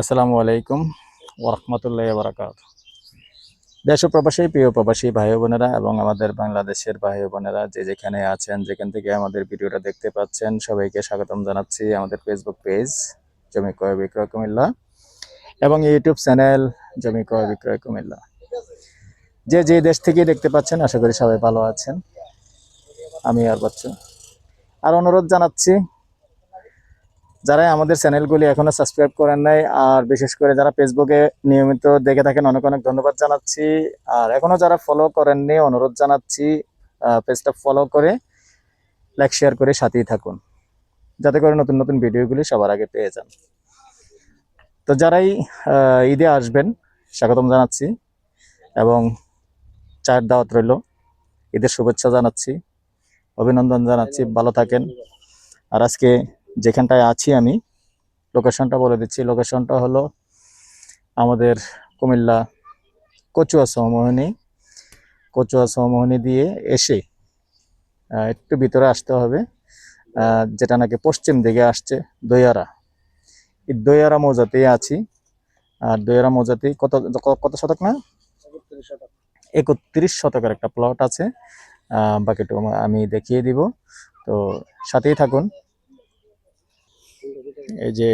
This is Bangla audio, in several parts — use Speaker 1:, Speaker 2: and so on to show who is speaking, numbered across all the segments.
Speaker 1: আসসালামু আলাইকুম ওরহমতুল্লাহি বারাকাতুহু। দেশ ও প্রবাসী প্রিয় প্রবাসী ভাই বোনেরা এবং আমাদের বাংলাদেশের ভাই বোনেরা যে যেখানে আছেন, যেখান থেকে আমাদের ভিডিওটা দেখতে পাচ্ছেন, সবাইকে স্বাগতম জানাচ্ছি আমাদের ফেসবুক পেজ জমি ক্রয় বিক্রয় কুমিল্লা এবং ইউটিউব চ্যানেল জমি ক্রয় বিক্রয় কুমিল্লা। যে যে দেশ থেকে দেখতে পাচ্ছেন, আশা করি সবাই ভালো আছেন। আমি আর বাচ্চু আর অনুরোধ জানাচ্ছি, যারা আমাদের চ্যানেলগুলি এখনো সাবস্ক্রাইব করেন নাই আর বিশেষ করে যারা ফেসবুকে নিয়মিত দেখে থাকেন, অনেক অনেক ধন্যবাদ জানাচ্ছি। আর এখনো যারা ফলো করেননি, অনুরোধ জানাচ্ছি পেজটা ফলো করে লাইক শেয়ার করে সাথেই থাকুন, যাতে করে নতুন নতুন ভিডিওগুলি সবার আগে পেয়ে যান। তো যারাই ঈদে আসবেন স্বাগতম জানাচ্ছি এবং চায়ের দাওয়াত রইল, ঈদের শুভেচ্ছা জানাচ্ছি, অভিনন্দন জানাচ্ছি, ভালো থাকেন। আর আজকে যেখানটায় আছি আমি, লোকেশনটা বলে দিচ্ছি। লোকেশনটা হলো আমাদের কুমিল্লা কচুয়া চৌমোহনী দিয়ে এসে একটু ভিতরে আসতে হবে, যেটা নাকি পশ্চিম দিকে আসছে দইয়ারা। এই দইয়ারা মৌজাতেই আছি। আর দইয়ারা মৌজাতেই কত কত শতক না, 31 শতকের একটা প্লট আছে। বাকিটুকু আমি দেখিয়ে দিব, তো সাথেই থাকুন। এই যে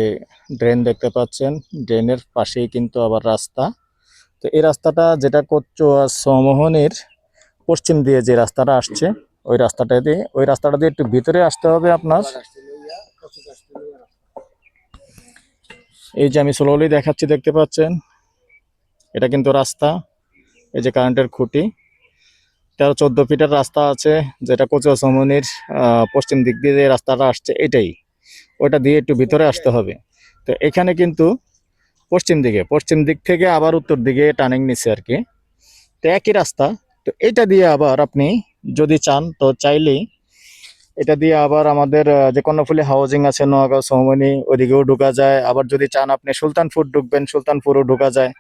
Speaker 1: ড্রেন দেখতে পাচ্ছেন, ড্রেনের পাশেই কিন্তু আবার রাস্তা। তো এই রাস্তাটা যেটা কচুয়া চৌমোহনীর পশ্চিম দিয়ে যে রাস্তাটা আসছে, ওই রাস্তাটা দিয়ে একটু ভিতরে আসতে হবে আপনার। এই যে আমি স্লোলি দেখাচ্ছি, দেখতে পাচ্ছেন এটা কিন্তু রাস্তা। এই যে কারেন্টের খুঁটি, 13-14 ফিটের রাস্তা আছে, যেটা কচুয়া চৌমুহনীর পশ্চিম দিক দিয়ে যে রাস্তাটা আসছে এটাই। ওইটা দিয়ে একটু ভিতরে আসতে হবে। তো এখানে কিন্তু পশ্চিম দিক থেকে আবার উত্তর দিকে টার্নিং নিচ্ছে আর কি। তো একই রাস্তা। তো এটা দিয়ে আবার আপনি যদি চান, তো চাইলেই এটা দিয়ে আবার আমাদের যে কর্ণফুলী হাউজিং আছে নোয়াগাঁও চৌমুহনী, ওইদিকেও ঢোকা যায়। আবার যদি চান আপনি সুলতানপুর ঢুকবেন, সুলতানপুরও ঢোকা যায়।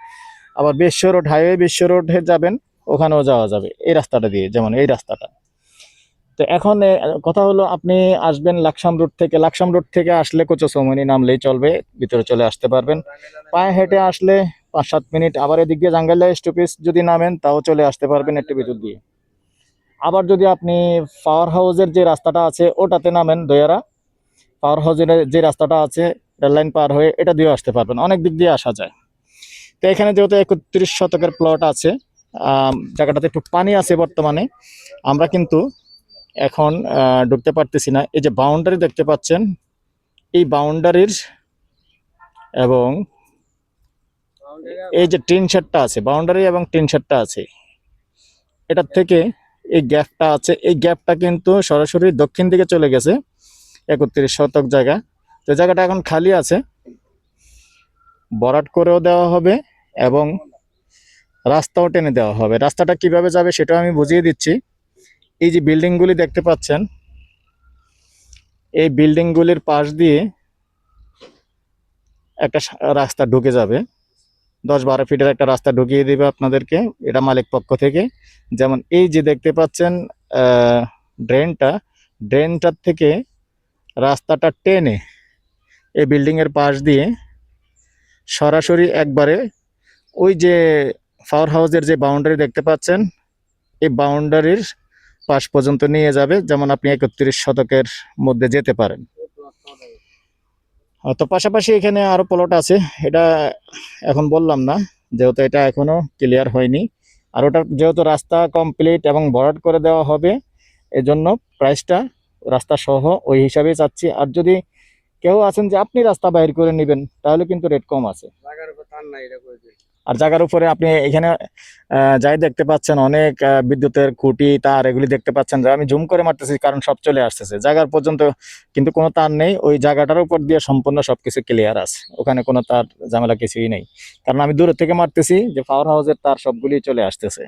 Speaker 1: আবার বিশ্ব রোড, হাইওয়ে বিশ্ব রোডে যাবেন, ওখানেও যাওয়া যাবে এই রাস্তাটা দিয়ে, যেমন এই রাস্তাটা। তো এখন কথা হলো, আপনি আসবেন লাকসাম রোড থেকে আসলে কচুয়া চৌমুহনী নামলেই চলবে, ভিতরে চলে আসতে পারবেন। পায়ে হেঁটে আসলে 5-7 মিনিট। আবার এদিক দিয়ে জাঙ্গাইলা স্টপেজ যদি নামেন, তাও চলে আসতে পারবেন একটু ভিতর দিয়ে। আবার যদি আপনি পাওয়ার হাউসের যে রাস্তাটা আছে ওটাতে নামেন, দয়ারা পাওয়ার হাউসের যে রাস্তাটা আছে রেললাইন পার হয়ে, এটা দিয়েও আসতে পারবেন, অনেক দিক দিয়ে আসা যায়। তো এখানে যেহেতু 31 শতকের প্লট আছে, জায়গাটাতে একটু পানি আছে বর্তমানে। আমরা কিন্তু এখন ঢুকতে পারতেছি না। এই যে বাউন্ডারি দেখতে পাচ্ছেন, এই বাউন্ডারির এবং এই যে টিন শেডটা আছে, বাউন্ডারি এবং টিন শেডটা আছে, এটার থেকে এই গ্যাপটা আছে, এই গ্যাপটা কিন্তু সরাসরি দক্ষিণ দিকে চলে গেছে 31 শতক জায়গা। তো জায়গাটা এখন খালি আছে, ভরাট করেও দেওয়া হবে এবং রাস্তাও টেনে দেওয়া হবে। রাস্তাটা কিভাবে যাবে সেটাও আমি বুঝিয়ে দিচ্ছি। এই যে বিল্ডিংগুলি দেখতে পাচ্ছেন, এই বিল্ডিংগুলির পাশ দিয়ে একটা রাস্তা ঢুকে যাবে, 10-12 ফিটের একটা রাস্তা ঢুকিয়ে দিবে আপনাদেরকে, এটা মালিক পক্ষ থেকে। যেমন এই যে দেখতে পাচ্ছেন ড্রেনটার থেকে রাস্তাটা টেনে এই বিল্ডিংয়ের পাশ দিয়ে সরাসরি একবারে ওই যে পাওয়ার হাউসের যে বাউন্ডারি দেখতে পাচ্ছেন, এই বাউন্ডারির পাশ পর্যন্ত নিয়ে যাবে, যেমন আপনি 31 শতকের মধ্যে যেতে পারেন। তো পাশাপাশি এখানে আরো প্লট আছে, এটা এখন বললাম না, যেহেতু এটা এখনো ক্লিয়ার হয়নি। আর ওটা যেহেতু রাস্তা কমপ্লিট এবং ভরাট করে দেওয়া হবে, এজন্য প্রাইসটা রাস্তা সহ ওই হিসাবেই চাচ্ছি। আর যদি কেউ আছেন যে আপনি রাস্তা বাইর করে নেবেন, তাহলে কিন্তু রেট কম আছে। আর জায়গার উপরে আপনি এখানে যাই দেখতে পাচ্ছেন, অনেক বিদ্যুতের খুঁটি তার এগুলি দেখতে পাচ্ছেন, যে আমি জুম করে মারতেছি কারণ সব চলে আসতেছে জায়গার পর্যন্ত, কিন্তু কোনো তার নেই। ওই জায়গাটার উপর দিয়ে সম্পূর্ণ সবকিছু ক্লিয়ার আছে, ওখানে কোনো তার ঝামেলা কিছুই নেই, কারণ আমি দূরের থেকে মারতেছি, যে পাওয়ার হাউসের তার সবগুলি চলে আসতেছে।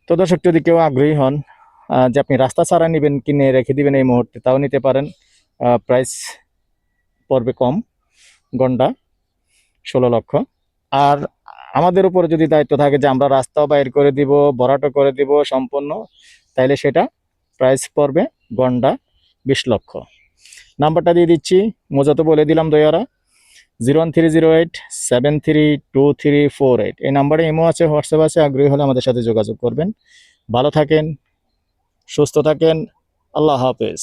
Speaker 1: তো দর্শক, যদি কেউ আগ্রহী হন যে আপনি রাস্তা ছাড়া নেবেন, কিনে রেখে দিবেন এই মুহূর্তে, তাও নিতে পারেন। প্রাইস পড়বে কম, গন্ডা 16 লক্ষ। আর আমাদের উপরে যদি দায়িত্ব থাকে যে আমরা রাস্তাও বাইর করে দিব, ভরাটও করে দিব সম্পূর্ণ, তাইলে সেটা প্রাইস পড়বে গন্ডা 20 লক্ষ। নাম্বারটা দিয়ে দিচ্ছি, মূলত বলে দিলাম দয়ারা 01308732348। এই নাম্বারে ইমো আছে, হোয়াটসঅ্যাপ আছে। আগ্রহী হলে আমাদের সাথে যোগাযোগ করবেন। ভালো থাকেন, সুস্থ থাকেন। আল্লাহ হাফেজ।